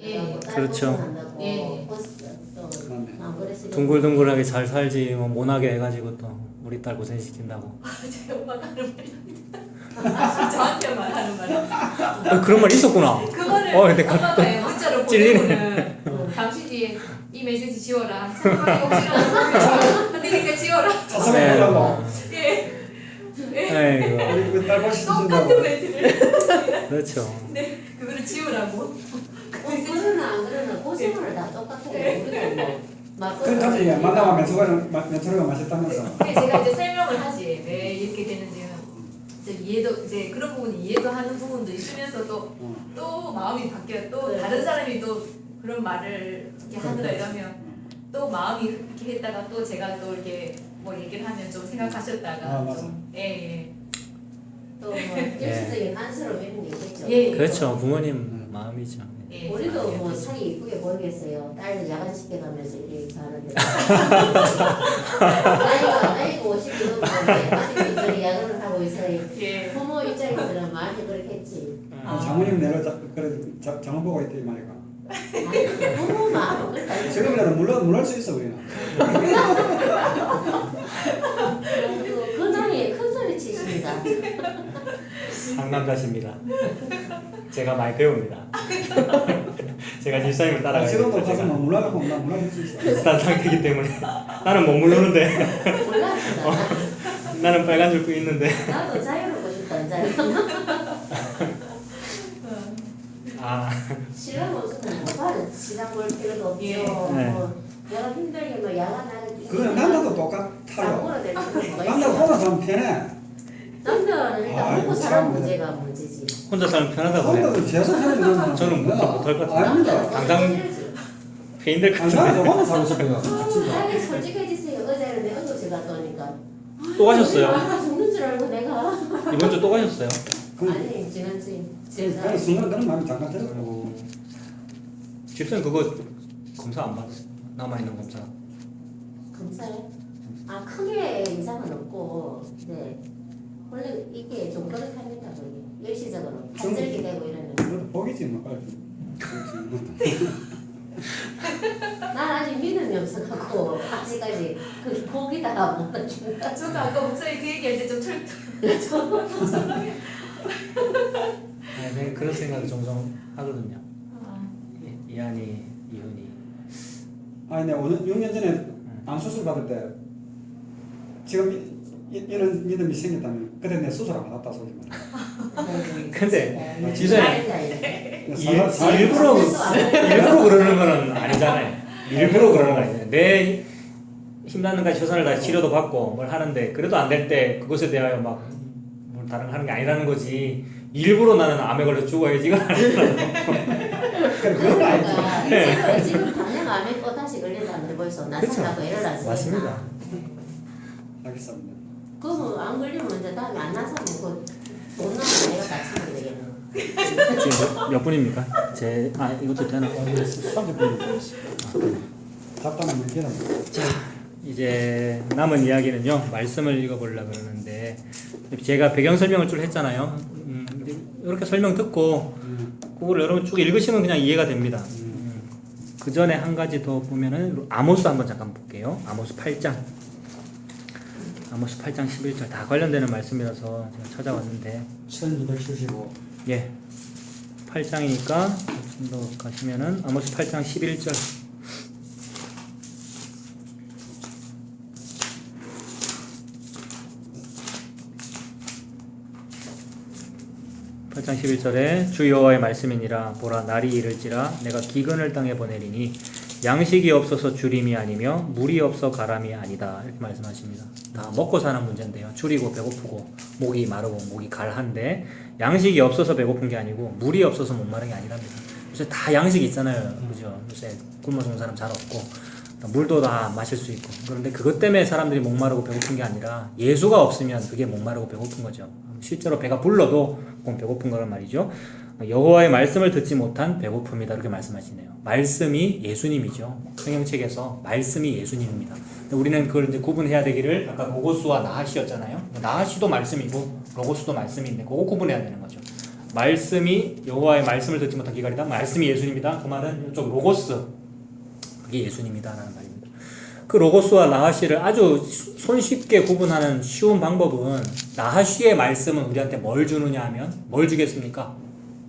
예. 그렇죠. 예. 둥글둥글하게 잘 살지 뭐 모나게 해가지고 또 우리 딸 고생시킨다고. 제 엄마가 하는 말입니다. 저한테만 하는 말. 그런 말 있었구나. 그거를 근데 엄마가 문자로 찔리네. 보내고는 당신이 이 메시지 지워라. 상대방이 혹시라도 그러니까 지워라. 자성을 하려고. 예. 아이고. 우리 딸 보시 똑같은 멘트를. 그렇죠. 네, 그거를 지우라고. 그러나 안 그러나 고생을 다 똑같은 거 우리가 뭐 그런 가지 만나면 멘토가 맛있다면서. 네, 제가 이제 설명을 하지. 왜 이렇게 되는지는 이제 이해도 이제 그런 부분 이해도 하는 부분도 있으면서 또 마음이 바뀌어 또 네. 다른 사람이 또 그런 말을 이렇게 하더라 이러면 또 마음이 이렇게 했다가 또 제가 또 이렇게 뭐 얘기를 하면 좀 생각하셨다가 맞아. 좀 예. 또뭐 일시적인 간섭을 이런 게 있겠죠. 예. 그렇죠. 부모님 마음이죠. 예. 우리도 뭐 상이 이쁘게 보이겠어요. 딸도 야간 시켜가면서 이렇게 하는데 나이가 50이 넘었는데 아직도 저리 야간을 하고 있어요. 예. 부모 입장에서는 많이 그렇겠지. 장모님 내가 그래 장모 보고 있대 말이가. 아니, 부모 마음은 그렇다. 지금이라도 물을 수 있어 우리는. 그 나이에 큰 소리 치십니다. 상남자십니다. 제가 많이 배웁니다. 제가 집사님을 따라가야 지금도 되죠. 가서 제가 뭐 물라고 나 물을 수 있어. 비슷한 상태이기 때문에 나는 못 물르는데 몰랐다. 나는 빨간 줄 끄 있는데. 나도 자유롭고 싶다. 자유. 아, 신랑 없으면 못 봐요. 신랑 볼 필요도 없죠. 예. 뭐 내가 힘들게 뭐 야간 나를 그건 남자도 똑같아요. 상고로 될 필요가 뭐가 남자 있어. 보면 좀 편해. 남자는 일단 아이고, 먹고 사는 참. 문제가 문제지. 혼자 살면 편하다고 해요. 남자도 계속 편해. 저는 못할 것 같아요. 아닙니다. 당장 페인될 것 당장 같은데. 저거는 사고 싶어요. 진짜. 아니 솔직해지세요. 어제는 내 응급실 갔다 오니까. 또 가셨어요? 아 죽는 줄 알고 내가. 이번 주 또 가셨어요? 아니 지난주에. 그런 순간 그런 마음이 잠깐 들어. 아이고. 집사님 그거 검사 안 받았어요? 남아있는 검사. 검사에? 아 크게 이상은 없고 네 원래 이게 좀 그렇답니다 거기 일시적으로 한절기 되고 이러면 그건 복이지 뭐 빨리. 난 아직 믿음이 없어갖고 아직까지 그 복이다 못 느낀다. 저도 아까 목소리 그 얘기할 때 좀 네, 그런 생각 종종 하거든요. 아, 이한이, 이훈이. 아니 내가 6년 전에 암 수술 받을 때 지금 이런 믿음이 생겼다면 그때 내 수술 안 받았다 소리 말이야. 근데 진짜 일부러 그러는 거는 아니잖아요. 일부러 그러는 거 아니잖아요. 내 힘닿는 까지 최선을 다해 치료도 받고 뭘 하는데 그래도 안 될 때 그것에 대하여 막 뭘 다른 거 하는 게 아니라는 거지. 일부러 나는 암에 걸려 죽어야지가 아니라는 그런 거 아니지. 그러니까 지금 단행 안 했고 다시 걸린다는데 벌써 나사라고 일어났으니까. 맞습니다. 알겠습니다. 그럼 안 걸리면 이제 다음에 안 나서면 그돈 나면 내가 다치면 되겠네. 지금 몇 분입니까? 이것도 되나? 30분. 잡다만 얘기하면. 이제 남은 이야기는요 말씀을 읽어보려고 그러는데 제가 배경 설명을 좀 했잖아요. 이렇게 설명 듣고 그걸 여러분 쭉 읽으시면 그냥 이해가 됩니다. 그 전에 한 가지 더 보면은 아모스 한번 잠깐 볼게요. 아모스 8장 11절 다 관련되는 말씀이라서 제가 찾아왔는데 1275. 예 8장이니까 좀 더 가시면은 아모스 8장 11절 8장 11절에 주 여호와의 말씀이니라 보라 날이 이를지라 내가 기근을 땅에 보내리니 양식이 없어서 주림이 아니며 물이 없어 가람이 아니다 이렇게 말씀하십니다. 다 먹고 사는 문제인데요. 줄이고 배고프고 목이 마르고 목이 갈한데 양식이 없어서 배고픈 게 아니고 물이 없어서 목마른 게 아니랍니다. 요새 다 양식이 있잖아요. 그죠? 요새 굶어 죽는 사람 잘 없고 물도 다 마실 수 있고 그런데 그것 때문에 사람들이 목마르고 배고픈 게 아니라 예수가 없으면 그게 목마르고 배고픈 거죠. 실제로 배가 불러도 그건 배고픈 거란 말이죠. 여호와의 말씀을 듣지 못한 배고픔이다 이렇게 말씀하시네요. 말씀이 예수님이죠. 성경책에서 말씀이 예수님입니다. 우리는 그걸 이제 구분해야 되기를 아까 로고스와 나하시였잖아요. 나하시도 말씀이고 로고스도 말씀인데 그거 구분해야 되는 거죠. 말씀이 여호와의 말씀을 듣지 못한 기갈이다. 말씀이 예수님이다. 그 말은 이쪽 로고스 그게 예수님이다라는 말입니다. 그 로고스와 나하시를 아주 손쉽게 구분하는 쉬운 방법은 나하시의 말씀은 우리한테 뭘 주느냐 하면 뭘 주겠습니까?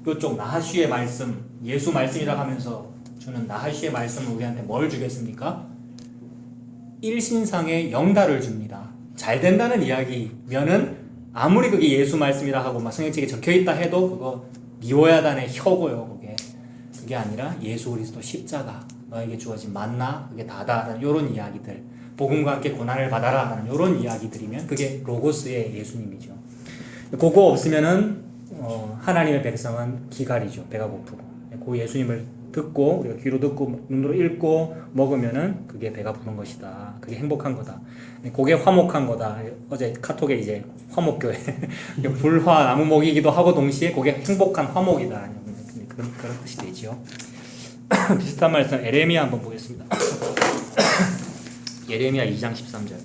이쪽 나하시의 말씀, 예수 말씀이라 하면서 주는 나하시의 말씀은 우리한테 뭘 주겠습니까? 일신상의 영달을 줍니다. 잘 된다는 이야기면은 아무리 그게 예수 말씀이라 하고 막 성경책에 적혀있다 해도 그거 미워야단의 혀고요. 그게 아니라 예수 그리스도 십자가 너에게 주어진 만나 그게 다다라는 이런 이야기들, 복음과 함께 고난을 받아라라는 이런 이야기들이면 그게 로고스의 예수님이죠. 그거 없으면은 하나님의 백성은 기갈이죠. 배가 고프고 그 예수님을 듣고 우리가 귀로 듣고 눈으로 읽고 먹으면은 그게 배가 부른 것이다. 그게 행복한 거다. 그게 화목한 거다. 어제 카톡에 이제 화목교회 불화 나무 먹이기도 하고 동시에 그게 행복한 화목이다. 그런 뜻이 되죠. 비슷한 말씀 에레미야 한번 보겠습니다. 예레미야 2장 13절.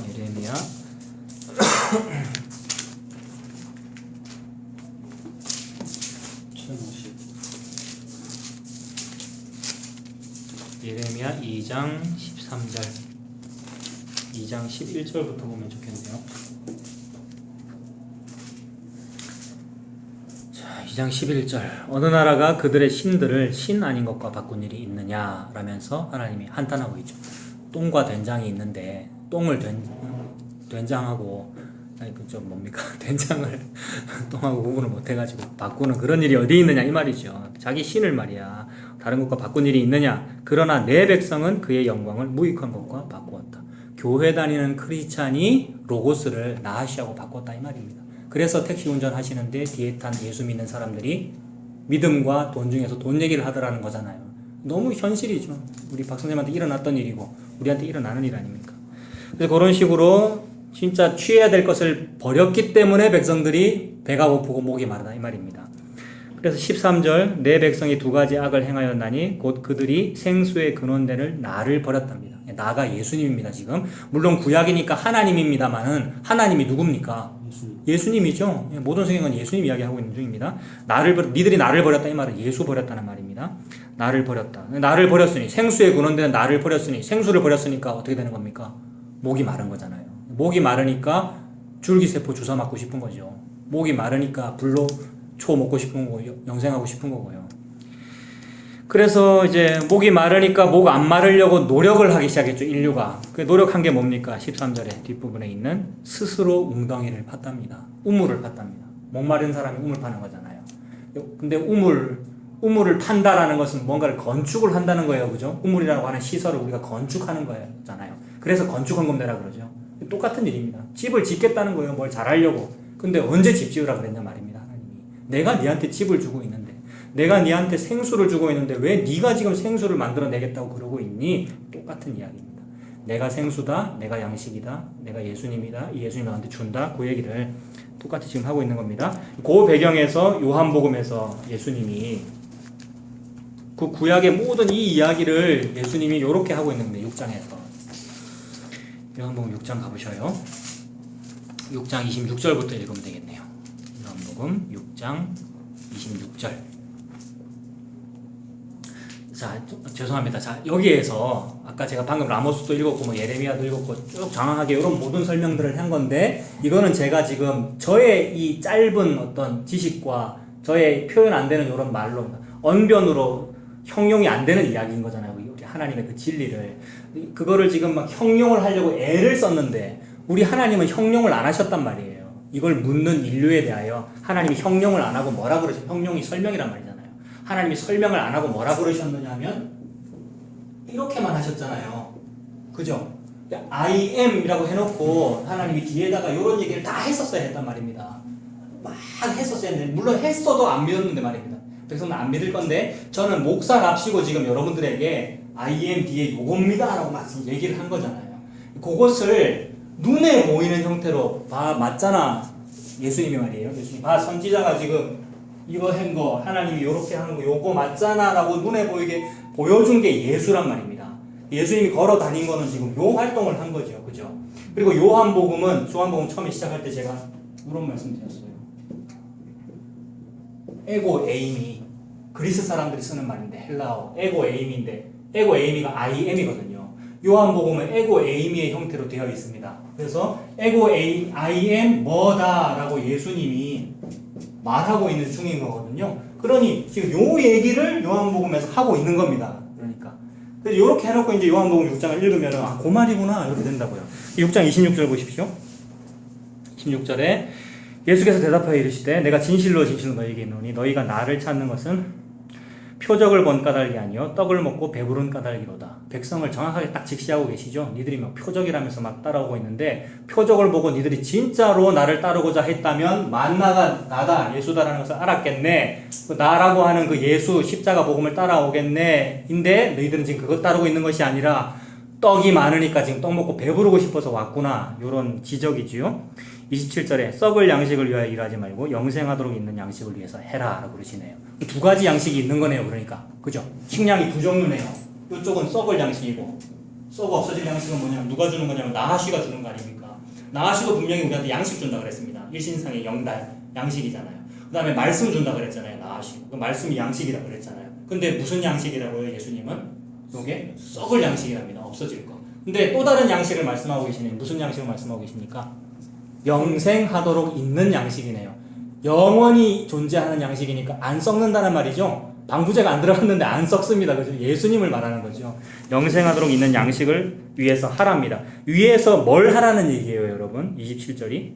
예레미야 예레미야 2장 13절 2장 11절부터 보면 좋겠네요. 자, 2장 11절 어느 나라가 그들의 신들을 신 아닌 것과 바꾼 일이 있느냐 라면서 하나님이 한탄하고 있죠. 똥과 된장이 있는데 똥을 된장하고 아니 그좀 뭡니까 된장을 똥하고 구분을 못해가지고 바꾸는 그런 일이 어디 있느냐 이 말이죠. 자기 신을 말이야 다른 것과 바꾼 일이 있느냐. 그러나 내 백성은 그의 영광을 무익한 것과 바꾸었다. 교회 다니는 크리스찬이 로고스를 나하시하고 바꿨다 이 말입니다. 그래서 택시 운전하시는데 뒤에 탄 예수 믿는 사람들이 믿음과 돈 중에서 돈 얘기를 하더라는 거잖아요. 너무 현실이죠. 우리 박 선생님한테 일어났던 일이고 우리한테 일어나는 일 아닙니까? 그래서 그런 식으로 진짜 취해야 될 것을 버렸기 때문에 백성들이 배가 고프고 목이 마르다 이 말입니다. 그래서 13절 내 백성이 두 가지 악을 행하였나니 곧 그들이 생수의 근원대를 나를 버렸답니다. 나가 예수님입니다. 지금 물론 구약이니까 하나님입니다만은 하나님이 누굽니까? 예수님이죠. 모든 성경은 예수님 이야기하고 있는 중입니다. 니들이 나를 버렸다 이 말은 예수 버렸다는 말입니다. 나를 버렸다. 나를 버렸으니 생수의 근원대는 나를 버렸으니 생수를 버렸으니까 어떻게 되는 겁니까? 목이 마른 거잖아요. 목이 마르니까 줄기세포 주사 맞고 싶은 거죠. 목이 마르니까 불로 초 먹고 싶은 거고 영생하고 싶은 거고요. 그래서 이제 목이 마르니까 목 안 마르려고 노력을 하기 시작했죠. 인류가. 그 노력한 게 뭡니까? 13절에 뒷부분에 있는 스스로 웅덩이를 팠답니다. 우물을 팠답니다. 목 마른 사람이 우물 파는 거잖아요. 근데 우물을 판다라는 것은 뭔가를 건축을 한다는 거예요. 그죠? 우물이라고 하는 시설을 우리가 건축하는 거잖아요. 그래서 건축헌금 내라 그러죠. 똑같은 일입니다. 집을 짓겠다는 거예요. 뭘 잘하려고. 근데 언제 집 지으라 그랬냐 말입니다. 내가 니한테 집을 주고 있는데 내가 니한테 생수를 주고 있는데 왜 니가 지금 생수를 만들어내겠다고 그러고 있니? 똑같은 이야기입니다. 내가 생수다. 내가 양식이다. 내가 예수님이다. 이 예수님이 나한테 준다. 그 얘기를 똑같이 지금 하고 있는 겁니다. 그 배경에서 요한복음에서 예수님이 그 구약의 모든 이 이야기를 예수님이 이렇게 하고 있는 겁니다. 6장에서 요한복음 6장 가보셔요. 6장 26절부터 읽으면 되겠네요. 요한복음 6장 26절. 자, 죄송합니다. 자, 여기에서 아까 제가 방금 라모스도 읽었고 뭐 예레미야도 읽었고 쭉 장황하게 이런 모든 설명들을 한 건데 이거는 제가 지금 저의 이 짧은 어떤 지식과 저의 표현 안 되는 이런 말로 언변으로 형용이 안 되는 이야기인 거잖아요. 우리 하나님의 그 진리를 그거를 지금 막 형용을 하려고 애를 썼는데 우리 하나님은 형용을 안 하셨단 말이에요. 이걸 묻는 인류에 대하여 하나님이 형용을 안 하고 뭐라 그러죠? 형용이 설명이란 말이잖아요. 하나님이 설명을 안 하고 뭐라 그러셨느냐 하면 이렇게만 하셨잖아요. 그죠? I am 이라고 해놓고 하나님이 뒤에다가 이런 얘기를 다 했었어야 했단 말입니다. 막 했었어야 했는데 물론 했어도 안 믿었는데 말입니다. 그래서 안 믿을 건데 저는 목사랍시고 지금 여러분들에게 I am 뒤에 요겁니다 라고 막 얘기를 한 거잖아요. 그것을 눈에 보이는 형태로 맞잖아. 예수님이 말이에요. 예수님 선지자가 지금 이거 한 거 하나님이 요렇게 하는 거 요거 맞잖아 라고 눈에 보이게 보여준 게 예수란 말입니다. 예수님이 걸어 다닌 거는 지금 요 활동을 한 거죠. 그죠? 그리고 요한복음 처음에 시작할 때 제가 이런 말씀 드렸어요. 에고 에이미, 그리스 사람들이 쓰는 말인데 헬라어 에고 에이미인데 에고 에이미가 IM이거든요. 요한복음은 에고 에이미의 형태로 되어 있습니다. 그래서 에고 에이 I am 뭐다라고 예수님이 말하고 있는 중인 거거든요. 그러니 지금 요 얘기를 요한복음에서 하고 있는 겁니다. 그러니까 그래서 이렇게 해놓고 이제 요한복음 6장을 읽으면 아, 그 말이구나 이렇게 된다고요. 6장 26절 보십시오. 16절에 예수께서 대답하여 이르시되 내가 진실로 진실로 너희에게 이르노니 너희가 나를 찾는 것은 표적을 본 까닭이 아니요 떡을 먹고 배부른 까닭이로다. 백성을 정확하게 딱 직시하고 계시죠. 니들이 막 표적이라면서 막 따라오고 있는데 표적을 보고 니들이 진짜로 나를 따르고자 했다면 만나가 나다 예수다라는 것을 알았겠네. 그 나라고 하는 그 예수 십자가 복음을 따라오겠네. 인데 너희들은 지금 그것 따르고 있는 것이 아니라 떡이 많으니까 지금 떡 먹고 배부르고 싶어서 왔구나. 이런 지적이지요. 27절에 썩을 양식을 위하여 일하지 말고 영생하도록 있는 양식을 위해서 해라 라고 그러시네요. 두 가지 양식이 있는 거네요. 그러니까 그죠? 식량이 두 종류네요. 이쪽은 썩을 양식이고 썩어 없어질 양식은 뭐냐면 누가 주는 거냐면 나하시가 주는 거 아닙니까? 나하시도 분명히 우리한테 양식 준다 그랬습니다. 일신상의 영달 양식이잖아요. 그 다음에 말씀 준다 그랬잖아요. 나하시. 그 말씀이 양식이라 그랬잖아요. 근데 무슨 양식이라고요? 예수님은 요게 썩을 양식이랍니다. 없어질 거. 근데 또 다른 양식을 말씀하고 계시네요. 무슨 양식을 말씀하고 계십니까? 영생하도록 있는 양식이네요. 영원히 존재하는 양식이니까 안 썩는다는 말이죠. 방부제가 안 들어갔는데 안 썩습니다. 그죠? 예수님을 말하는 거죠. 영생하도록 있는 양식을 위해서 하랍니다. 위해서 뭘 하라는 얘기예요, 여러분? 27절이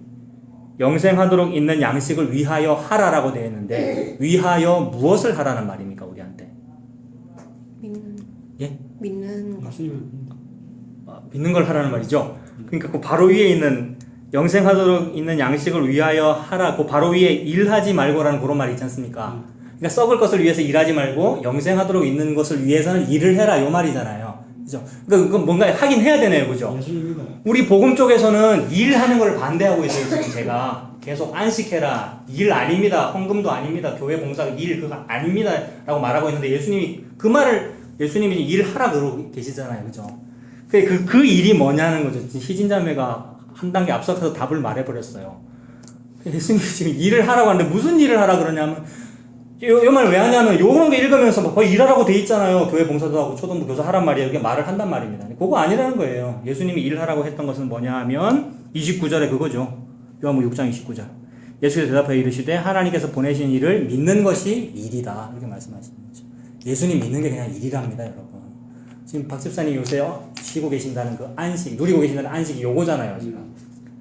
영생하도록 있는 양식을 위하여 하라라고 되어 있는데 위하여 무엇을 하라는 말입니까, 우리한테? 예? 믿는 거. 믿는 걸 하라는 말이죠. 그러니까 그 바로 위에 있는 영생하도록 있는 양식을 위하여 하라. 그 바로 위에 일하지 말고라는 그런 말이 있지 않습니까? 그러니까 썩을 것을 위해서 일하지 말고 영생하도록 있는 것을 위해서는 일을 해라 요 말이잖아요. 그죠? 그러니까 그건 뭔가 하긴 해야 되네요. 그죠? 우리 복음 쪽에서는 일하는 걸 반대하고 있어요. 지금 제가 계속 안식해라. 일 아닙니다. 헌금도 아닙니다. 교회 봉사 일 그거 아닙니다. 라고 말하고 있는데 예수님이 그 말을 예수님이 일하라 그러고 계시잖아요. 그죠? 그 일이 뭐냐는 거죠. 희진자매가 한 단계 앞서서 답을 말해버렸어요. 예수님이 지금 일을 하라고 하는데 무슨 일을 하라 그러냐면 요 말 왜 하냐면 요런 게 읽으면서 막 거의 일하라고 돼 있잖아요. 교회 봉사도 하고 초등부 교사 하란 말이에요. 이렇게 말을 한단 말입니다. 그거 아니라는 거예요. 예수님이 일하라고 했던 것은 뭐냐 하면 29절에 그거죠. 요한복음 6장 29절. 예수께서 대답하여 이르시되 하나님께서 보내신 일을 믿는 것이 일이다. 이렇게 말씀하시는 거죠. 예수님 믿는 게 그냥 일이랍니다, 여러분. 지금 박 집사님 요새 쉬고 계신다는 그 안식, 누리고 계신다는 안식이 요거잖아요, 지금.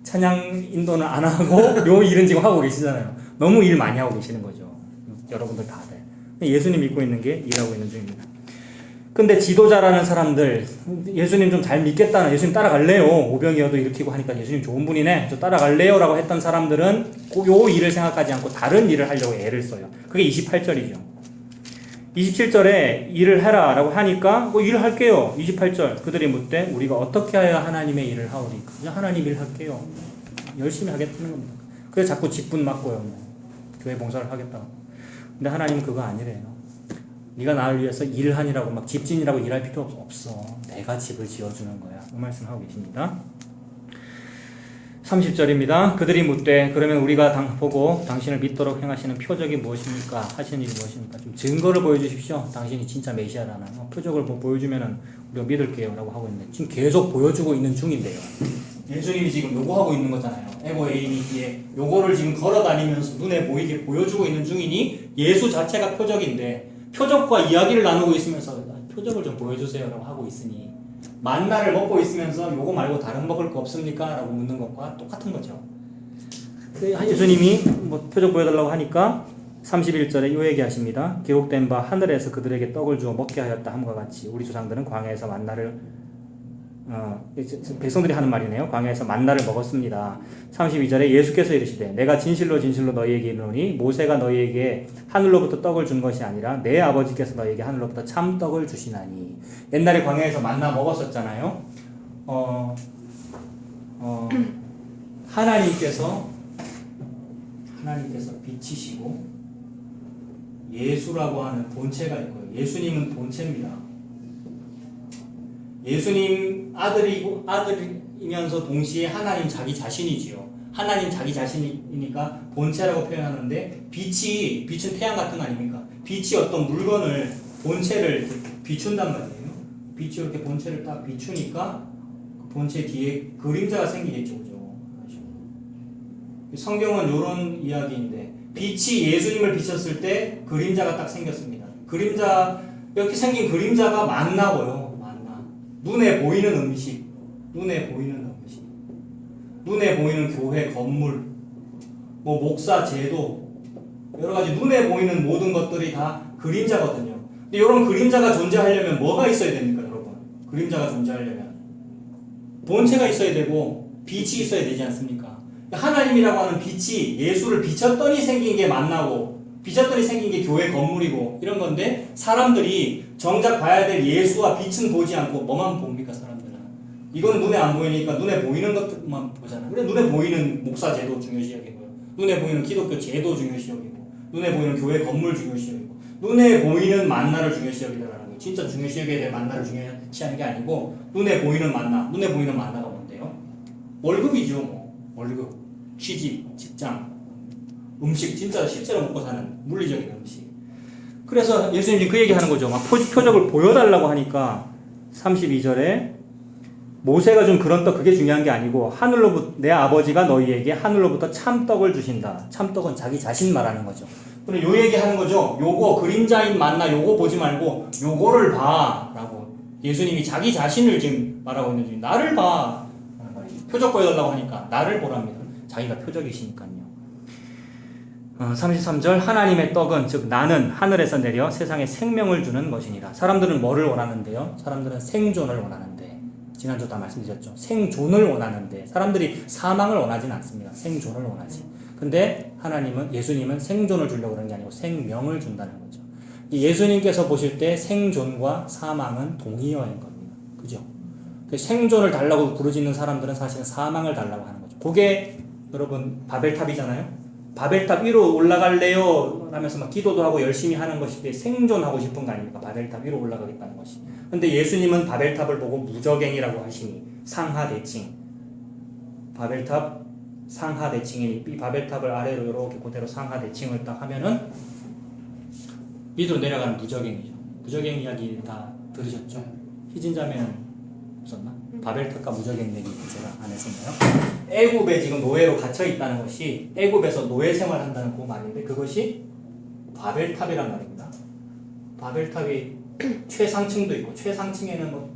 찬양 인도는 안 하고 요 일은 지금 하고 계시잖아요. 너무 일 많이 하고 계시는 거죠. 여러분들 다들. 예수님 믿고 있는 게 일하고 있는 중입니다. 근데 지도자라는 사람들, 예수님 좀 잘 믿겠다는, 예수님 따라갈래요. 오병이어도 일으키고 하니까 예수님 좋은 분이네. 저 따라갈래요. 라고 했던 사람들은 요 일을 생각하지 않고 다른 일을 하려고 애를 써요. 그게 28절이죠. 27절에 일을 해라 라고 하니까 일을 할게요. 28절 그들이 묻되 우리가 어떻게 하여야 하나님의 일을 하오리까? 그냥 하나님 일 할게요. 열심히 하겠다는 겁니다. 그래서 자꾸 직분 맡고요. 교회 봉사를 하겠다고. 근데 하나님은 그거 아니래요. 네가 나를 위해서 일하니라고 막 집진이라고 일할 필요 없어. 내가 집을 지어주는 거야. 그 말씀하고 계십니다. 30절입니다. 그들이 묻되 그러면 우리가 보고 당신을 믿도록 행하시는 표적이 무엇입니까? 하시는 일이 무엇입니까? 좀 증거를 보여주십시오. 당신이 진짜 메시아라는 표적을 뭐 보여주면은 우리가 믿을게요 라고 하고 있는데 지금 계속 보여주고 있는 중인데요. 예수님이 지금 요거 하고 있는 거잖아요. 에고 에이미 뒤에 요거를 지금 걸어다니면서 눈에 보이게 보여주고 있는 중이니 예수 자체가 표적인데 표적과 이야기를 나누고 있으면서 표적을 좀 보여주세요 라고 하고 있으니 만나를 먹고 있으면서 요거 말고 다른 먹을 거 없습니까? 라고 묻는 것과 똑같은 거죠. 예수님이 뭐 표적 보여달라고 하니까 31절에 요 얘기하십니다. 기록된 바 하늘에서 그들에게 떡을 주어 먹게 하였다 함과 같이 우리 조상들은 광야에서 만나를 백성들이 하는 말이네요. 광야에서 만나를 먹었습니다. 32절에 예수께서 이르시되 내가 진실로 진실로 너희에게 이르노니 모세가 너희에게 하늘로부터 떡을 준 것이 아니라 내 아버지께서 너희에게 하늘로부터 참떡을 주시나니. 옛날에 광야에서 만나 먹었었잖아요. 하나님께서 빛이시고 예수라고 하는 본체가 있고요. 예수님은 본체입니다. 예수님 아들이면서 동시에 하나님 자기 자신이지요. 하나님 자기 자신이니까 본체라고 표현하는데 빛은 태양 같은 거 아닙니까? 빛이 어떤 물건을 본체를 비춘단 말이에요. 빛이 이렇게 본체를 딱 비추니까 그 본체 뒤에 그림자가 생기겠죠, 그죠? 성경은 이런 이야기인데 빛이 예수님을 비췄을 때 그림자가 딱 생겼습니다. 그림자 이렇게 생긴 그림자가 만나고요. 만나. 눈에 보이는 음식, 눈에 보이는 교회 건물, 뭐 목사 제도, 여러 가지 눈에 보이는 모든 것들이 다 그림자거든요. 근데 이런 그림자가 존재하려면 뭐가 있어야 됩니까, 여러분? 그림자가 존재하려면 본체가 있어야 되고 빛이 있어야 되지 않습니까? 하나님이라고 하는 빛이 예수를 비췄더니 생긴 게 만나고 비췄더니 생긴 게 교회 건물이고 이런 건데 사람들이 정작 봐야 될 예수와 빛은 보지 않고 뭐만 봅니까, 사람들은? 이건 눈에 안 보이니까 눈에 보이는 것만 보잖아요. 그래 눈에 보이는 목사 제도 중요시 여기고요. 눈에 보이는 기독교 제도 중요시 여기고 눈에 보이는 교회 건물 중요시 여기고 눈에 보이는 만나를 중요시 여기더라는 거예요. 진짜 중요시 여겨야 될 만나를 중요시하는 게 아니고 눈에 보이는 만나, 눈에 보이는 만나가 뭔데요? 월급이죠. 뭐. 월급, 취직, 직장, 음식, 진짜 실제로 먹고 사는 물리적인 음식. 그래서 예수님이 그 얘기하는 거죠. 막 표적을 보여달라고 하니까 32절에 모세가 준 그런 떡 그게 중요한 게 아니고 하늘로부터 내 아버지가 너희에게 하늘로부터 참떡을 주신다. 참떡은 자기 자신 말하는 거죠. 그럼 요 얘기하는 거죠. 요거 그림자인 만나 요거 보지 말고 요거를 봐라고 예수님이 자기 자신을 지금 말하고 있는 중에 나를 봐. 표적 보여달라고 하니까 나를 보랍니다. 자기가 표적이시니까요. 33절 하나님의 떡은 즉 나는 하늘에서 내려 세상에 생명을 주는 것이니라. 사람들은 뭐를 원하는데요? 사람들은 생존을 원하는데 지난주 다 말씀드렸죠. 생존을 원하는데 사람들이 사망을 원하진 않습니다. 생존을 원하지. 근데 예수님은 생존을 주려고 그런 게 아니고 생명을 준다는 거죠. 예수님께서 보실 때 생존과 사망은 동의어인 겁니다. 그죠? 생존을 달라고 부르짖는 사람들은 사실은 사망을 달라고 하는 거죠. 그게 여러분 바벨탑이잖아요. 바벨탑 위로 올라갈래요? 하면서 막 기도도 하고 열심히 하는 것이 생존하고 싶은 거 아닙니까? 바벨탑 위로 올라가겠다는 것이. 근데 예수님은 바벨탑을 보고 무저갱이라고 하시니 상하대칭. 바벨탑 상하대칭이니 이 바벨탑을 아래로 이렇게 그대로 상하대칭을 딱 하면은 밑으로 내려가는 무저갱이죠. 무저갱 이야기 다 들으셨죠? 희진자매는 없었나? 바벨탑과 무저갱 얘기 제가 안 했었나요? 애굽에 지금 노예로 갇혀 있다는 것이 애굽에서 노예 생활한다는 그 말인데 그것이 바벨탑이란 말입니다. 바벨탑이 최상층도 있고 최상층에는 뭐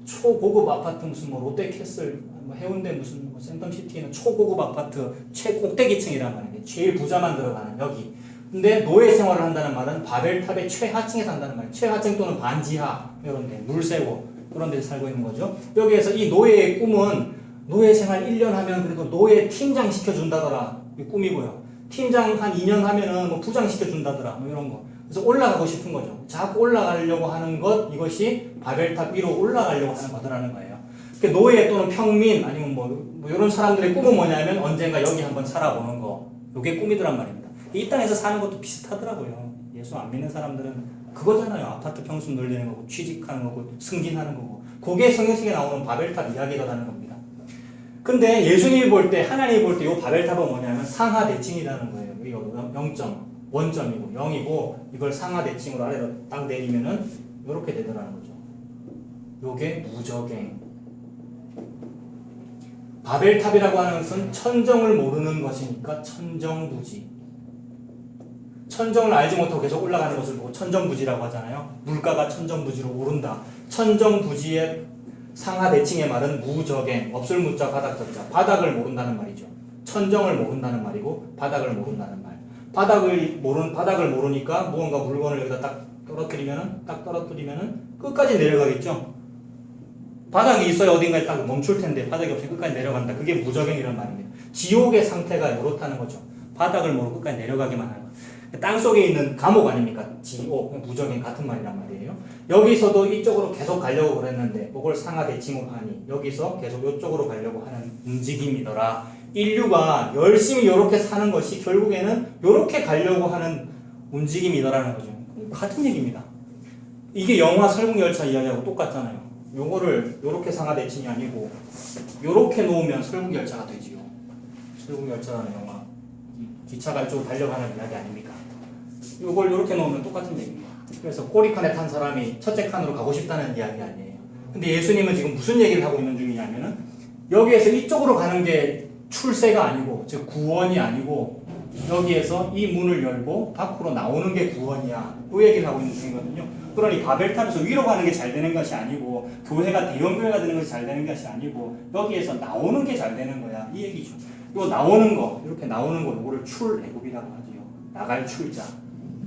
초고급 아파트 무슨 뭐 롯데캐슬 뭐 해운대 무슨 뭐 센텀시티에는 초고급 아파트 최꼭대기층이란 말이에요. 제일 부자만 들어가는 여기. 근데 노예 생활을 한다는 말은 바벨탑의 최하층에 산다는 말이에요. 최하층 또는 반지하 이런 데 물새고 그런 데서 살고 있는 거죠. 여기에서 이 노예의 꿈은 노예 생활 1년 하면 그래도 노예 팀장 시켜준다더라. 이 꿈이고요. 팀장 한 2년 하면은 뭐 부장 시켜준다더라. 뭐 이런 거. 그래서 올라가고 싶은 거죠. 자꾸 올라가려고 하는 것, 이것이 바벨탑 위로 올라가려고 하는 거더라는 거예요. 그러니까 노예 또는 평민, 아니면 뭐 이런 사람들의 꿈은 뭐냐면 언젠가 여기 한번 살아보는 거. 이게 꿈이더란 말입니다. 이 땅에서 사는 것도 비슷하더라고요. 예수 안 믿는 사람들은 그거잖아요. 아파트 평수 늘리는 거고, 취직하는 거고, 승진하는 거고. 그게 성경책에 나오는 바벨탑 이야기라는 겁니다. 근데 예수님이 볼 때, 하나님이 볼 때 이 바벨탑은 뭐냐면 상하대칭이라는 거예요. 이거 0점, 원점이고 0이고 이걸 상하대칭으로 아래로 딱 내리면은 이렇게 되더라는 거죠. 요게 무저갱. 바벨탑이라고 하는 것은 천정을 모르는 것이니까 천정부지. 천정을 알지 못하고 계속 올라가는 것을 보고 천정부지라고 하잖아요. 물가가 천정부지로 오른다. 천정부지의 상하대칭의 말은 무저갱, 없을 무자 바닥 젖자. 바닥을 모른다는 말이죠. 천정을 모른다는 말이고 바닥을 모른다는 말. 바닥을 모르니까 무언가 물건을 여기다 딱 떨어뜨리면은 끝까지 내려가겠죠. 바닥이 있어야 어딘가에 딱 멈출 텐데 바닥이 없으면 끝까지 내려간다. 그게 무저갱이라는 말입니다. 지옥의 상태가 이렇다는 거죠. 바닥을 모르고 끝까지 내려가기만 하는 거. 땅 속에 있는 감옥 아닙니까? 지옥, 무저갱 같은 말이란 말이에요. 여기서도 이쪽으로 계속 가려고 그랬는데 그걸 상하대칭으로 하니 여기서 계속 이쪽으로 가려고 하는 움직임이더라. 인류가 열심히 이렇게 사는 것이 결국에는 이렇게 가려고 하는 움직임이더라는 거죠. 같은 얘기입니다. 이게 영화 설국열차 이야기하고 똑같잖아요. 요거를 요렇게 상하대칭이 아니고 요렇게 놓으면 설국열차가 되지요. 설국열차라는 영화. 기차가 이쪽으로 달려가는 이야기 아닙니까? 이걸 이렇게 놓으면 똑같은 얘기입니다. 그래서 꼬리칸에 탄 사람이 첫째 칸으로 가고 싶다는 이야기 아니에요. 근데 예수님은 지금 무슨 얘기를 하고 있는 중이냐면은 여기에서 이쪽으로 가는 게 출세가 아니고, 즉 구원이 아니고, 여기에서 이 문을 열고 밖으로 나오는 게 구원이야. 그 얘기를 하고 있는 중이거든요. 그러니 바벨탑에서 위로 가는 게 잘 되는 것이 아니고, 교회가 대형교회가 되는 것이 잘 되는 것이 아니고, 여기에서 나오는 게 잘 되는 거야. 이 얘기죠. 요 나오는 거, 이렇게 나오는 거, 이거를 출애굽이라고 하지요. 나갈 출자.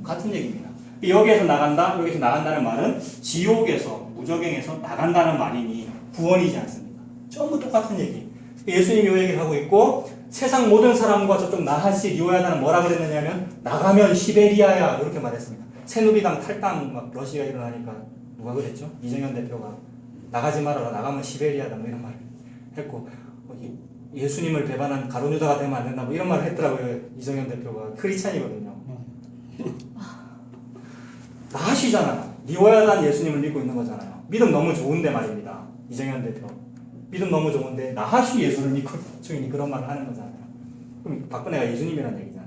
같은 얘기입니다. 여기에서 나간다, 여기서 나간다는 말은 지옥에서, 무저갱에서 나간다는 말이니 구원이지 않습니까? 전부 똑같은 얘기. 예수님이 이 얘기를 하고 있고, 세상 모든 사람과 저쪽 나하시 리오야다는 뭐라 그랬느냐면, 나가면 시베리아야. 이렇게 말했습니다. 새누리당 탈당, 막 러시아 일어나니까 누가 그랬죠? 이정현 대표가 나가지 말아라. 나가면 시베리아다. 뭐 이런 말을 했고, 예수님을 배반한 가룟유다가 되면 안 된다. 뭐 이런 말을 했더라고요. 이정현 대표가. 크리스찬이거든요. 나하시잖아요. 리오야단 예수님을 믿고 있는 거잖아요. 믿음 너무 좋은데 말입니다. 이정현 대표. 믿음 너무 좋은데 나하시 예수를 믿고 중이니 그런 말을 하는 거잖아요. 그럼 박근혜가 예수님이라는 얘기잖아요.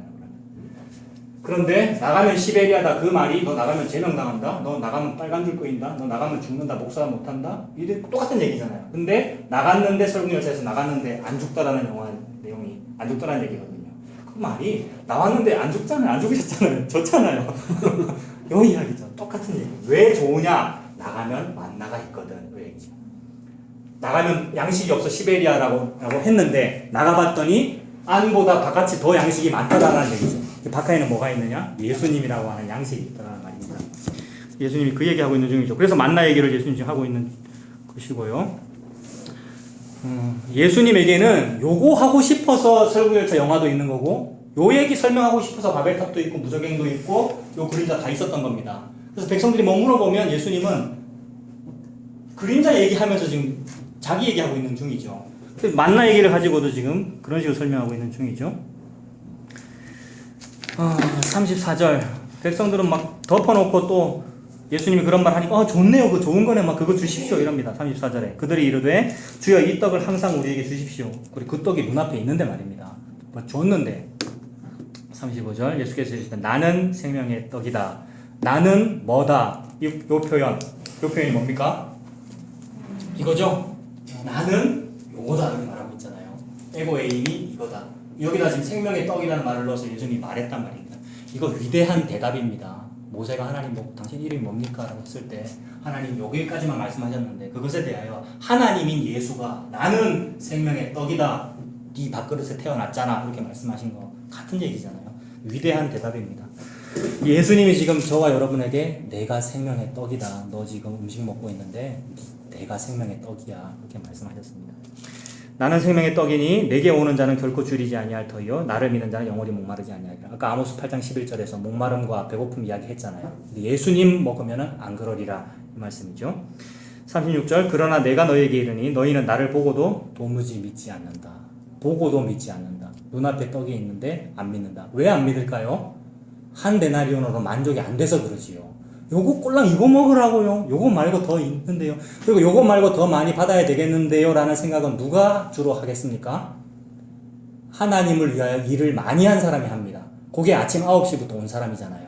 그런데 나가면 시베리아다 그 말이 너 나가면 제명당한다. 너 나가면 빨간 줄 끄인다. 너 나가면 죽는다. 목사 못한다. 이게 똑같은 얘기잖아요. 근데 나갔는데 설국열차에서 나갔는데 안 죽다라는 영화 내용이 안 죽다라는 얘기거든요. 그 말이 나왔는데 안 죽잖아요. 안 죽으셨잖아요. 좋잖아요. 요 이야기죠. 똑같은 얘기. 왜 좋으냐? 나가면 만나가 있거든. 그 얘기죠. 나가면 양식이 없어 시베리아라고 했는데 나가봤더니 안보다 바깥이 더 양식이 많다라는 얘기죠. 바깥에는 뭐가 있느냐? 예수님이라고 하는 양식이 있다는 말입니다. 예수님이 그 얘기하고 있는 중이죠. 그래서 만나 얘기를 예수님이 지금 하고 있는 것이고요. 예수님에게는 요거 하고 싶어서 설국열차 영화도 있는 거고, 요 얘기 설명하고 싶어서 바벨탑도 있고 무저갱도 있고 요 그림자 다 있었던 겁니다. 그래서 백성들이 뭐 물어보면 예수님은 그림자 얘기하면서 지금 자기 얘기하고 있는 중이죠. 만나 얘기를 가지고도 지금 그런 식으로 설명하고 있는 중이죠. 34절 백성들은 막 덮어놓고 또 예수님이 그런 말 하니까 좋네요. 그 좋은 거네. 막 그거 주십시오. 이럽니다. 34절에 그들이 이르되 주여 이 떡을 항상 우리에게 주십시오. 그리고 그 떡이 눈앞에 있는데 말입니다. 뭐 줬는데 35절 예수께서 이르시되 나는 생명의 떡이다. 나는 뭐다. 요 표현이 뭡니까? 이거죠? 나는 요거다 이렇게 말하고 있잖아요. 에고에임이 이거다. 여기다 지금 생명의 떡이라는 말을 넣어서 예수님이 말했단 말입니다. 이거 위대한 대답입니다. 모세가 하나님 당신 이름이 뭡니까? 라고 했을 때 하나님 여기까지만 말씀하셨는데 그것에 대하여 하나님인 예수가 나는 생명의 떡이다. 네 밥그릇에 태어났잖아. 이렇게 말씀하신 거 같은 얘기잖아요. 위대한 대답입니다. 예수님이 지금 저와 여러분에게 내가 생명의 떡이다. 너 지금 음식 먹고 있는데 내가 생명의 떡이야. 이렇게 말씀하셨습니다. 나는 생명의 떡이니 내게 오는 자는 결코 줄이지 아니할 터이요 나를 믿는 자는 영원히 목마르지 아니하리라. 아까 아모스 8장 11절에서 목마름과 배고픔 이야기 했잖아요. 근데 예수님 먹으면은 안 그러리라 이 말씀이죠. 36절 그러나 내가 너희에게 이르니 너희는 나를 보고도 도무지 믿지 않는다. 보고도 믿지 않는다. 눈앞에 떡이 있는데 안 믿는다. 왜 안 믿을까요? 한 데나리온으로 만족이 안 돼서 그러지요. 요거 꼴랑 이거 먹으라고요. 요거 말고 더 있는데요. 그리고 요거 말고 더 많이 받아야 되겠는데요. 라는 생각은 누가 주로 하겠습니까? 하나님을 위하여 일을 많이 한 사람이 합니다. 그게 아침 9시부터 온 사람이잖아요.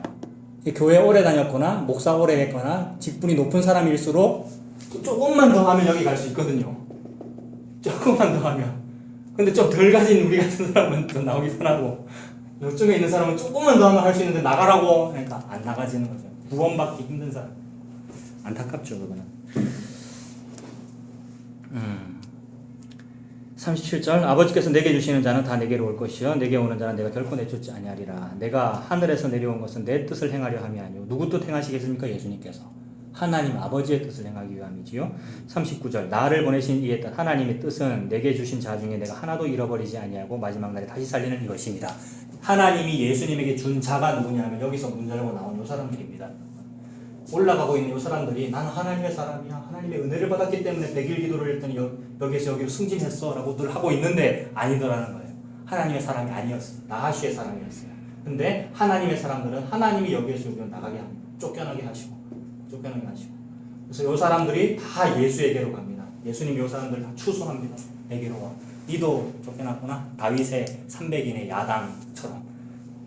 교회 오래 다녔거나 목사 오래 했거나 직분이 높은 사람일수록 조금만 더 하면 여기 갈 수 있거든요. 조금만 더 하면. 근데 좀 덜 가진 우리 같은 사람은 좀 나오기 편하고 이쪽에 있는 사람은 조금만 더 하면 할 수 있는데 나가라고 그러니까 안 나가지는 거죠. 구원받기 힘든 사람. 안타깝죠, 그거는. 37절 아버지께서 내게 주시는 자는 다 내게로 올 것이요 내게 오는 자는 내가 결코 내쫓지 아니하리라. 내가 하늘에서 내려온 것은 내 뜻을 행하려 함이 아니오. 누구 뜻 행하시겠습니까? 예수님께서. 하나님 아버지의 뜻을 행하기 위함이지요. 39절 나를 보내신 이의 뜻 하나님의 뜻은 내게 주신 자 중에 내가 하나도 잃어버리지 아니하고 마지막 날에 다시 살리는 이것입니다. 하나님이 예수님에게 준 자가 누구냐면 여기서 문 열고 나온 요 사람들입니다. 올라가고 있는 요 사람들이 나는 하나님의 사람이야. 하나님의 은혜를 받았기 때문에 100일 기도를 했더니 여기서 여기로 승진했어 라고 늘 하고 있는데 아니더라는 거예요. 하나님의 사람이 아니었어요. 나하시의 사람이었어요. 근데 하나님의 사람들은 하나님이 여기에서 여기로 나가게 합니다. 쫓겨나게 하시고. 그래서 요 사람들이 다 예수에게로 갑니다. 예수님 요 사람들 다 추수합니다. 에게로 와. 니도 쫓겨났구나. 다윗의 300인의 야당처럼.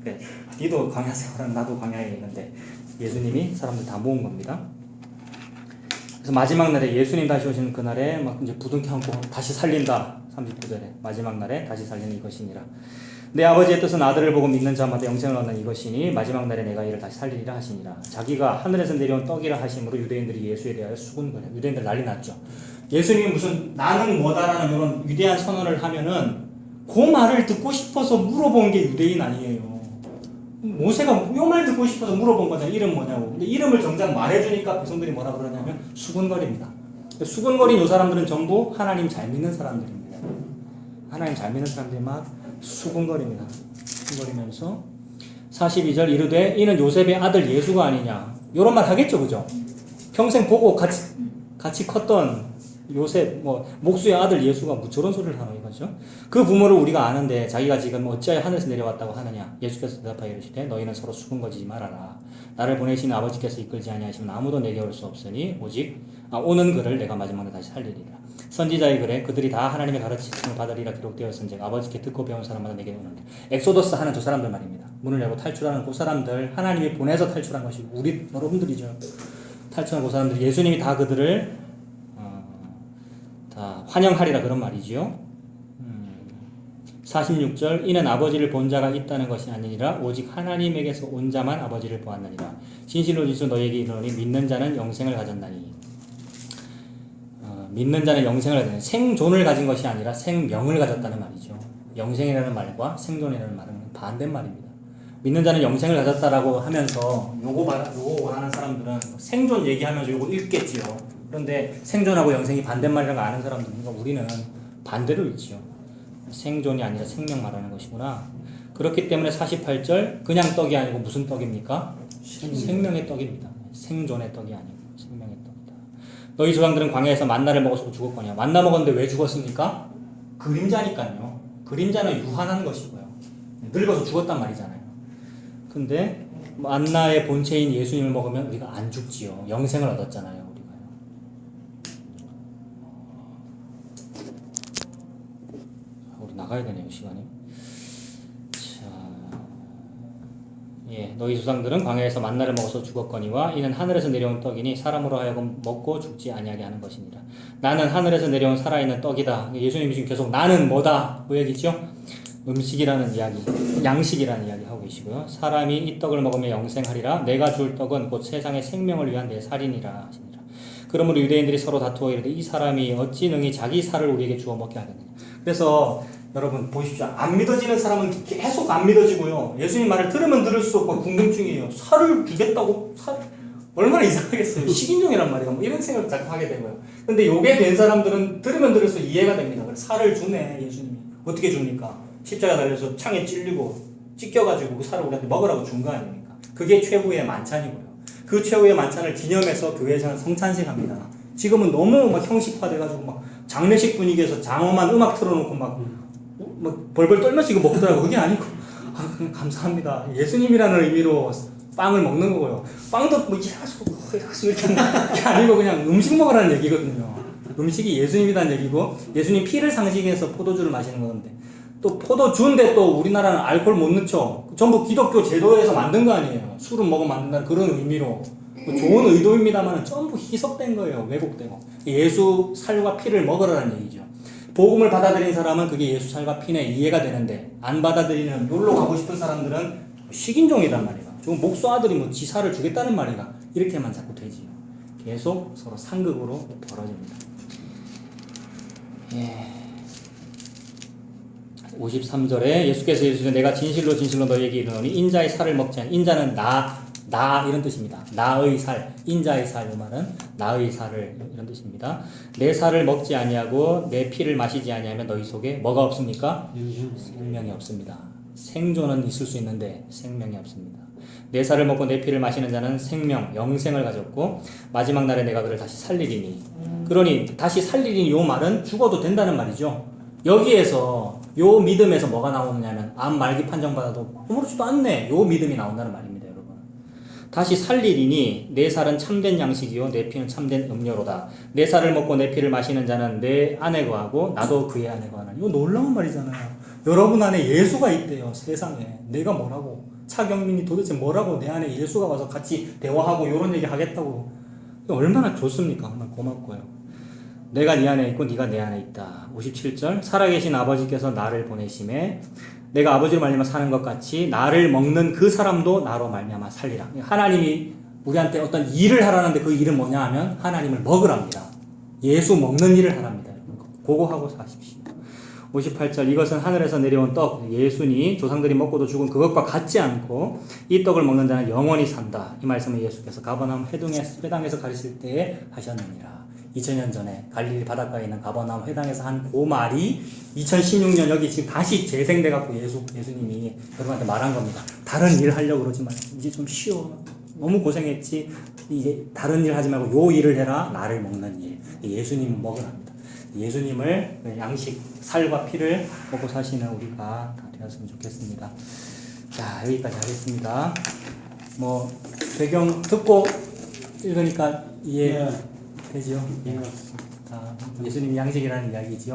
그래, 니도 광야 생활은 나도 광야에 있는데 예수님이 사람들 다 모은 겁니다. 그래서 마지막 날에 예수님 다시 오시는 그날에 막 이제 부둥켜 안고 다시 살린다. 39절에 마지막 날에 다시 살리는 이것이니라. 내 아버지의 뜻은 아들을 보고 믿는 자마다 영생을 얻는 이것이니 마지막 날에 내가 이를 다시 살리리라 하시니라. 자기가 하늘에서 내려온 떡이라 하심으로 유대인들이 예수에 대하여 수군거려. 유대인들 난리 났죠. 예수님이 무슨 나는 뭐다라는 이런 위대한 선언을 하면은 그 말을 듣고 싶어서 물어본 게 유대인 아니에요. 모세가 이 말 듣고 싶어서 물어본 거잖아요. 이름 뭐냐고. 근데 이름을 정작 말해주니까 백성들이 뭐라 그러냐면 수군거립니다. 수군거린 이 사람들은 전부 하나님 잘 믿는 사람들입니다. 하나님 잘 믿는 사람들이 막 수군거립니다. 수군거리면서 42절 이르되 이는 요셉의 아들 예수가 아니냐. 이런 말 하겠죠, 그죠? 평생 보고 같이 컸던 요셉, 목수의 아들 예수가 뭐 저런 소리를 하노 이거죠. 그 부모를 우리가 아는데 자기가 지금 어찌하여 하늘에서 내려왔다고 하느냐. 예수께서 대답하여 이르시되 너희는 서로 수군거리지 말아라. 나를 보내시는 아버지께서 이끌지 아니하시면 아무도 내게 올 수 없으니 오직 오는 그를 내가 마지막에 다시 살리리라. 선지자의 글에 그들이 다 하나님의 가르침을 받으리라 기록되었은즉 아버지께 듣고 배운 사람마다 내게 오는데 엑소더스 하는 두 사람들 말입니다. 문을 열고 탈출하는 그 사람들, 하나님이 보내서 탈출한 것이 우리 여러분들이죠. 탈출한 그 사람들, 예수님이 다 그들을 다 환영하리라 그런 말이지요. 46절 이는 아버지를 본 자가 있다는 것이 아니니라 오직 하나님에게서 온 자만 아버지를 보았느니라. 진실로 진실로 너희에게 이르노니 믿는 자는 영생을 가졌나니. 믿는 자는 영생을 가졌나니. 생존을 가진 것이 아니라 생명을 가졌다는 말이죠. 영생이라는 말과 생존이라는 말은 반대말입니다. 믿는 자는 영생을 가졌다라고 하면서 요거 원하는 사람들은 생존 얘기하면서 요거 읽겠지요. 그런데 생존하고 영생이 반대말이라는 거 아는 사람들은 우리는 반대로 읽지요. 생존이 아니라 생명 말하는 것이구나. 그렇기 때문에 48절 그냥 떡이 아니고 무슨 떡입니까? 생명의 떡입니다. 생존의 떡이 아니고 생명의 떡이다. 너희 조상들은 광야에서 만나를 먹어서 죽었거냐. 만나 먹었는데 왜 죽었습니까? 그림자니까요. 그림자는 유한한 것이고요. 늙어서 죽었단 말이잖아요. 근데 만나의 본체인 예수님을 먹으면 우리가 안 죽지요. 영생을 얻었잖아요. 나가야 되네요, 시간이. 자, 너희 조상들은 광야에서 만나를 먹어서 죽었거니와 이는 하늘에서 내려온 떡이니 사람으로 하여금 먹고 죽지 아니하게 하는 것이니라. 나는 하늘에서 내려온 살아있는 떡이다. 예수님이 지금 계속 나는 뭐다? 뭐 얘기죠? 음식이라는 이야기, 양식이라는 이야기 하고 계시고요. 사람이 이 떡을 먹으면 영생하리라. 내가 줄 떡은 곧 세상의 생명을 위한 내 살이니라 하시니라. 그러므로 유대인들이 서로 다투어 이르되 이 사람이 어찌 능히 자기 살을 우리에게 주어 먹게 하겠느냐. 그래서 여러분 보십시오. 안 믿어지는 사람은 계속 안 믿어지고요. 예수님 말을 들으면 들을수록 궁금증이에요. 살을 주겠다고? 얼마나 이상하겠어요. 식인종이란 말이야. 뭐 이런 생각을 자꾸 하게 되고요. 근데 요게 된 사람들은 들으면 들을수록 이해가 됩니다. 그래서 살을 주네 예수님이. 어떻게 줍니까? 십자가 달려서 창에 찔리고 찢겨가지고 그 살을 우리한테 먹으라고 준 거 아닙니까? 그게 최후의 만찬이고요. 그 최후의 만찬을 기념해서 교회에서는 성찬식 합니다. 지금은 너무 막 형식화돼가지고 막 장례식 분위기에서 장엄한 음악 틀어놓고 막 벌벌 떨면서 이거 먹더라고. 그게 아니고 그냥 감사합니다. 예수님이라는 의미로 빵을 먹는 거고요. 빵도 뭐 이렇게 아니고 그냥 음식 먹으라는 얘기거든요. 음식이 예수님이라는 얘기고 예수님 피를 상징해서 포도주를 마시는 건데 또 포도주인데 또 우리나라는 알코올 못 넣죠. 전부 기독교 제도에서 만든 거 아니에요. 술은 먹으면 안 된다는 그런 의미로 좋은 의도입니다만 전부 희석된 거예요. 왜곡되고 예수 살과 피를 먹으라는 얘기죠. 복음을 받아들인 사람은 그게 예수 살과 피네 이해가 되는데 안 받아들이는 놀러 가고 싶은 사람들은 식인종이란 말이야. 좀 목수 아들이 뭐 지사를 주겠다는 말이야. 이렇게만 자꾸 되지요. 계속 서로 상극으로 벌어집니다. 53절에 예수께서 이르시되 내가 진실로 진실로 너희에게 이르노니 인자의 살을 먹지 않 인자는 나 이런 뜻입니다. 나의 살, 인자의 살, 이 말은 나의 살을 이런 뜻입니다. 내 살을 먹지 아니하고 내 피를 마시지 아니하면 너희 속에 뭐가 없습니까? 생명이 없습니다. 생존은 있을 수 있는데 생명이 없습니다. 내 살을 먹고 내 피를 마시는 자는 생명, 영생을 가졌고 마지막 날에 내가 그를 다시 살리리니. 그러니 다시 살리리니 요 말은 죽어도 된다는 말이죠. 여기에서 요 믿음에서 뭐가 나오느냐면 암 말기 판정받아도 아무렇지도 않네. 요 믿음이 나온다는 말입니다. 다시 살리리니 내 살은 참된 양식이요 내 피는 참된 음료로다. 내 살을 먹고 내 피를 마시는 자는 내 안에 거하고 나도 그의 안에 거하나니. 이거 놀라운 말이잖아요. 여러분 안에 예수가 있대요. 세상에. 내가 뭐라고? 차경민이 도대체 뭐라고 내 안에 예수가 와서 같이 대화하고 이런 얘기 하겠다고. 얼마나 좋습니까? 얼마나 고맙고요. 내가 네 안에 있고 네가 내 안에 있다. 57절 살아계신 아버지께서 나를 보내심에 내가 아버지로 말미암아 사는 것 같이 나를 먹는 그 사람도 나로 말미암아 살리라. 하나님이 우리한테 어떤 일을 하라는데 그 일은 뭐냐 하면 하나님을 먹으랍니다. 예수 먹는 일을 하랍니다. 그거 하고 사십시오. 58절 이것은 하늘에서 내려온 떡 예수니 조상들이 먹고도 죽은 그것과 같지 않고 이 떡을 먹는 자는 영원히 산다. 이 말씀을 예수께서 가버나움 회당에서 가르칠 때에 하셨느니라. 2000년 전에 갈릴리 바닷가에 있는 가버나움 회당에서 한 그 말이 2016년 여기 지금 다시 재생돼 갖고 예수님이 여러분한테 말한 겁니다. 다른 일 하려고 그러지 말고 이제 좀 쉬어. 너무 고생했지. 이제 다른 일 하지 말고 요 일을 해라. 나를 먹는 일. 예수님은 먹으랍니다. 예수님을 양식 살과 피를 먹고 사시는 우리가 다 되었으면 좋겠습니다. 자, 여기까지 하겠습니다. 뭐 배경 듣고 읽으니까 이해 되지요? 자, 예수님이 양식이라는 이야기지요.